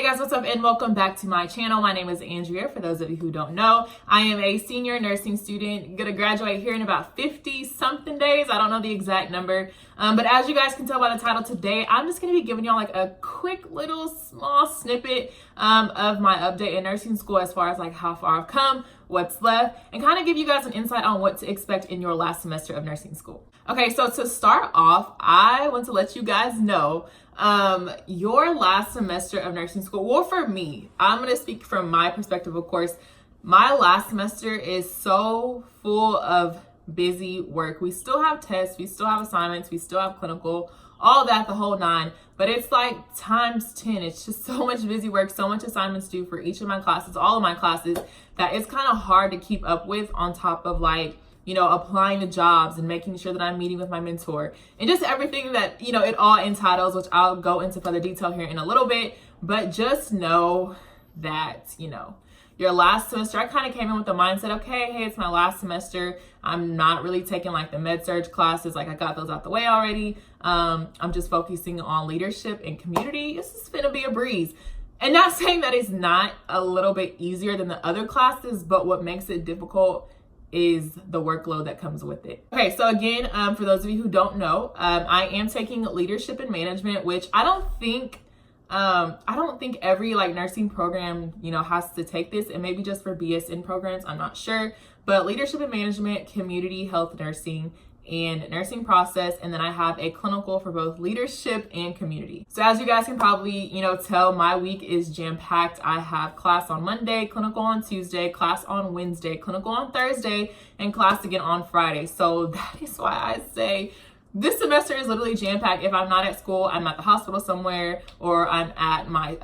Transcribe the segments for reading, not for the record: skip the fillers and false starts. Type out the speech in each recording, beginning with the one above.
guys, what's up and welcome back to my channel. My name is Andrea. For those of you who don't know, I am a senior nursing student, gonna graduate here in about 50 something days. I don't know the exact number, but as you guys can tell by the title today, I'm just gonna be giving y'all like a quick little small snippet of my update in nursing school as far as like how far I've come, what's left, and kind of give you guys an insight on what to expect in your last semester of nursing school. Okay, so to start off, I want to let you guys know your last semester of nursing school, well, for me, I'm going to speak from my perspective, of course. My last semester is so full of busy work. We still have tests, we still have assignments, we still have clinical, all that, the whole nine, but it's like times 10. It's just so much busy work, so much assignments due for each of my classes, all of my classes, that it's kind of hard to keep up with, on top of like, you know, applying to jobs and making sure that I'm meeting with my mentor and just everything that, you know, it all entitles, which I'll go into further detail here in a little bit. But just know that, you know, your last semester, I kind of came in with the mindset, okay, hey, it's my last semester. I'm not really taking like the med-surg classes. Like I got those out the way already. I'm just focusing on leadership and community. It's just gonna be a breeze. And not saying that it's not a little bit easier than the other classes, but what makes it difficult is the workload that comes with it. Okay, so again, for those of you who don't know, I am taking leadership and management, which I don't think every like nursing program, you know, has to take this, and maybe just for BSN programs, I'm not sure, but leadership and management, community health nursing, and nursing process, and then I have a clinical for both leadership and community. So as you guys can probably, you know, tell, my week is jam-packed. I have class on Monday, clinical on Tuesday, class on Wednesday, clinical on Thursday, and class again on Friday. So that is why I say this semester is literally jam-packed. If I'm not at school, I'm at the hospital somewhere, or I'm at my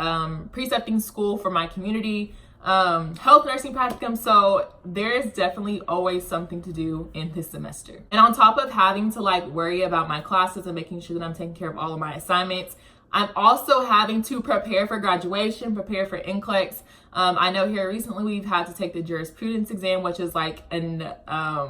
precepting school for my community health nursing practicum. So there is definitely always something to do in this semester. And on top of having to like worry about my classes and making sure that I'm taking care of all of my assignments, I'm also having to prepare for graduation, prepare for NCLEX. I know here recently we've had to take the jurisprudence exam, which is like an, I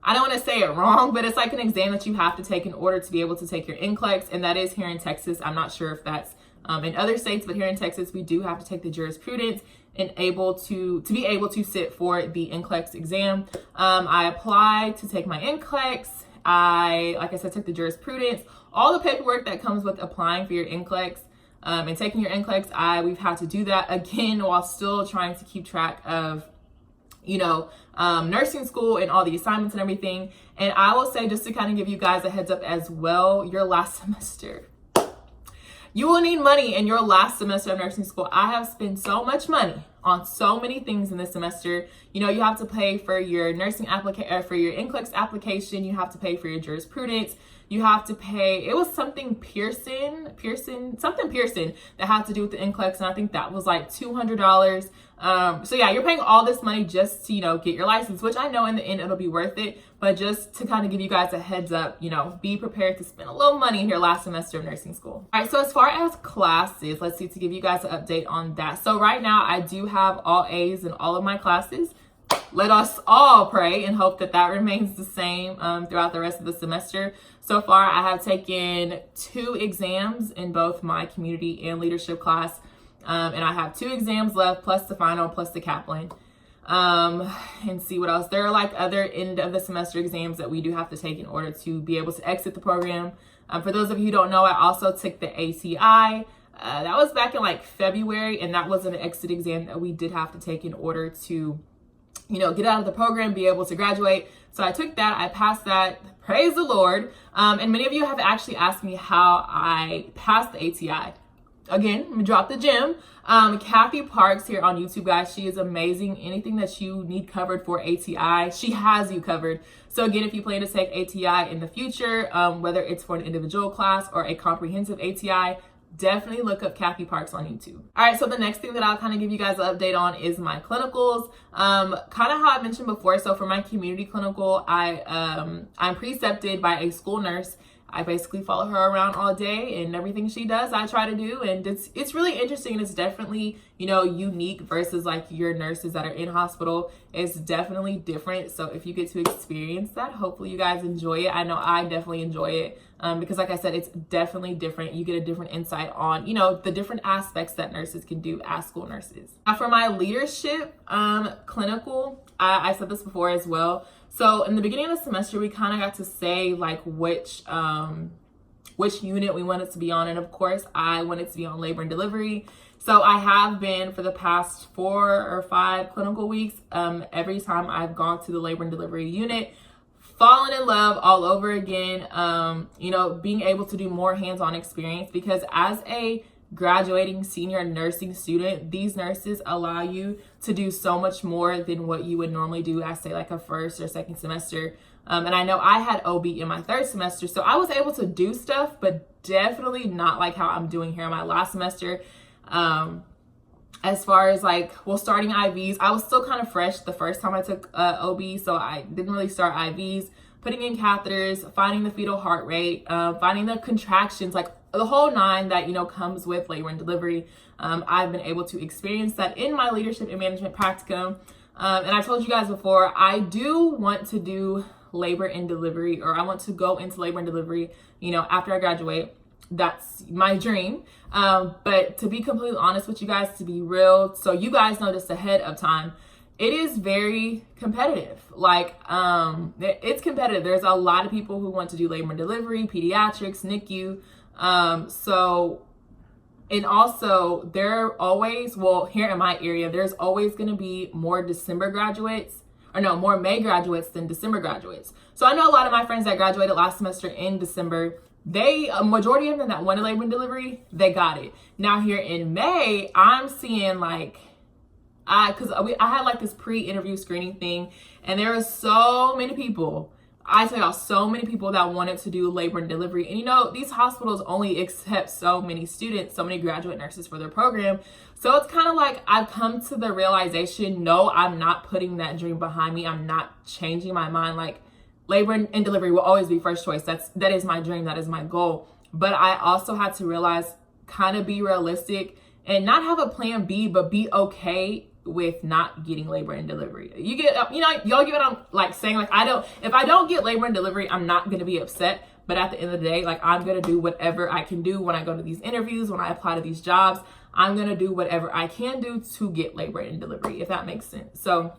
don't want to say it wrong, but it's like an exam that you have to take in order to be able to take your NCLEX. And that is here in Texas. I'm not sure if that's in other states, but here in Texas, we do have to take the jurisprudence and be able to sit for the NCLEX exam. I applied to take my NCLEX. Like I said, took the jurisprudence, all the paperwork that comes with applying for your NCLEX and taking your NCLEX. We've had to do that again while still trying to keep track of, you know, nursing school and all the assignments and everything. And I will say, just to kind of give you guys a heads up as well, your last semester, you will need money in your last semester of nursing school. I have spent so much money on so many things in this semester. You know, you have to pay for your nursing application, for your NCLEX application. You have to pay for your jurisprudence. You have to pay, it was something Pearson that had to do with the NCLEX, and I think that was like $200. So yeah, you're paying all this money just to, you know, get your license, which I know in the end it'll be worth it. But just to kind of give you guys a heads up, you know, be prepared to spend a little money in your last semester of nursing school. All right, so as far as classes, let's see, to give you guys an update on that. So right now I do have all A's in all of my classes. Let us all pray and hope that that remains the same throughout the rest of the semester. So far, I have taken 2 exams in both my community and leadership class. And I have 2 exams left, plus the final, plus the Kaplan. And see what else. There are like other end of the semester exams that we do have to take in order to be able to exit the program. For those of you who don't know, I also took the ATI. That was back in like February, and that was an exit exam that we did have to take in order to, you know, get out of the program, be able to graduate. So I took that, I passed that, praise the Lord. And many of you have actually asked me how I passed the ATI. Again, let me drop the gem. Kathy Parks here on YouTube, guys, she is amazing. Anything that you need covered for ATI, she has you covered. So again, if you plan to take ATI in the future, whether it's for an individual class or a comprehensive ATI, definitely look up Kathy Parks on YouTube. All right, so the next thing that I'll kind of give you guys an update on is my clinicals. Kind of how I mentioned before. So for my community clinical, I'm precepted by a school nurse. I basically follow her around all day, and everything she does, I try to do. And it's really interesting, and it's definitely, you know, unique versus like your nurses that are in hospital. It's definitely different. So if you get to experience that, hopefully you guys enjoy it. I know I definitely enjoy it. because like I said, it's definitely different. You get a different insight on, you know, the different aspects that nurses can do as school nurses. Now for my leadership clinical, I said this before as well. So in the beginning of the semester, we kind of got to say like which unit we wanted to be on. And of course, I wanted to be on labor and delivery. So I have been for the past 4 or 5 clinical weeks, every time I've gone to the labor and delivery unit, fallen in love all over again, you know, being able to do more hands-on experience, because as a graduating senior nursing student, these nurses allow you to do so much more than what you would normally do as, say, like a first or second semester. And I know I had OB in my 3rd semester, so I was able to do stuff, but definitely not like how I'm doing here in my last semester. As far as like, well, starting IVs, I was still kind of fresh the first time I took OB, so I didn't really start IVs, putting in catheters, finding the fetal heart rate, finding the contractions, like the whole 9 that, you know, comes with labor and delivery. I've been able to experience that in my leadership and management practicum. And I told you guys before, I do want to do labor and delivery, or I want to go into labor and delivery, you know, after I graduate. That's my dream. But to be completely honest with you guys, to be real, so you guys know this ahead of time, it is very competitive. Like, it's competitive. There's a lot of people who want to do labor and delivery, pediatrics, NICU. And also there are always, well, here in my area, there's always going to be more more May graduates than December graduates. So I know a lot of my friends that graduated last semester in December, a majority of them that wanted labor and delivery, they got it. Now here in May, I'm seeing like, I had like this pre-interview screening thing, and there are so many people, I tell y'all, so many people that wanted to do labor and delivery. And you know, these hospitals only accept so many students, so many graduate nurses for their program. So it's kind of like I've come to the realization, no, I'm not putting that dream behind me. I'm not changing my mind. Like, labor and delivery will always be first choice. That is my dream. That is my goal. But I also had to realize, kind of be realistic and not have a plan B, but be okay with not getting labor and delivery. You get, you know, y'all get what I'm like saying? Like, if I don't get labor and delivery, I'm not going to be upset. But at the end of the day, like, I'm going to do whatever I can do when I go to these interviews, when I apply to these jobs. I'm going to do whatever I can do to get labor and delivery, if that makes sense. So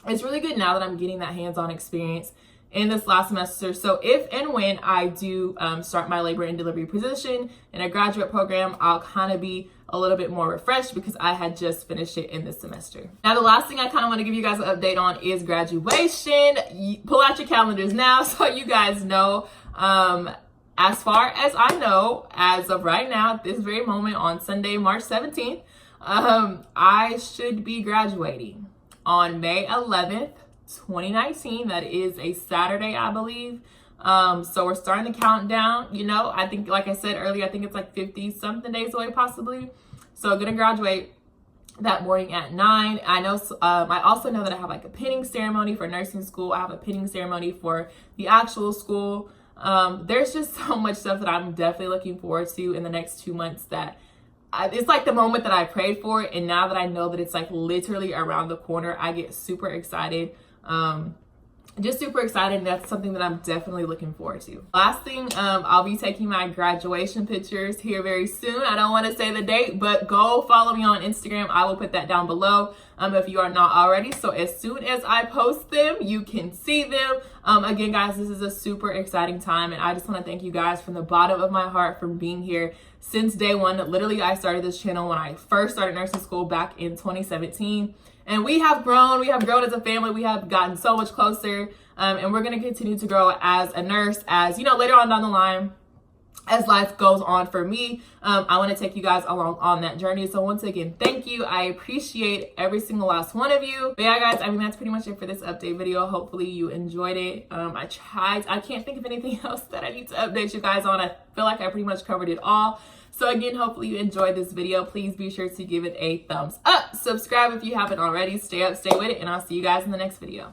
it's really good now that I'm getting that hands-on experience in this last semester. So if and when I do start my labor and delivery position in a graduate program, I'll kind of be a little bit more refreshed because I had just finished it in this semester. Now, the last thing I kind of want to give you guys an update on is graduation. Pull out your calendars now so you guys know. As far as I know, as of right now, at this very moment on Sunday, March 17th, I should be graduating on May 11th, 2019. That is a Saturday, I believe. So we're starting the countdown. You know, I think, like I said earlier, I think it's like 50 something days away possibly. So I'm gonna graduate that morning at 9. I know, I also know that I have like a pinning ceremony for nursing school. I have a pinning ceremony for the actual school. There's just so much stuff that I'm definitely looking forward to in the next 2 months that it's like the moment that I prayed for. And now that I know that it's like literally around the corner, I get super excited. Just super excited, and that's something that I'm definitely looking forward to. Last thing, I'll be taking my graduation pictures here very soon. I don't want to say the date, but go follow me on Instagram. I will put that down below if you are not already. So as soon as I post them, you can see them. Again, guys, this is a super exciting time, and I just want to thank you guys from the bottom of my heart for being here since day one. Literally, I started this channel when I first started nursing school back in 2017. And we have grown as a family. We have gotten so much closer. And we're going to continue to grow as a nurse, as, you know, later on down the line, as life goes on for me. I want to take you guys along on that journey. So once again, thank you. I appreciate every single last one of you. But yeah, guys, I mean, that's pretty much it for this update video. Hopefully you enjoyed it. I can't think of anything else that I need to update you guys on. I feel like I pretty much covered it all. So again, hopefully you enjoyed this video. Please be sure to give it a thumbs up. Subscribe if you haven't already. Stay up, stay with it, and I'll see you guys in the next video.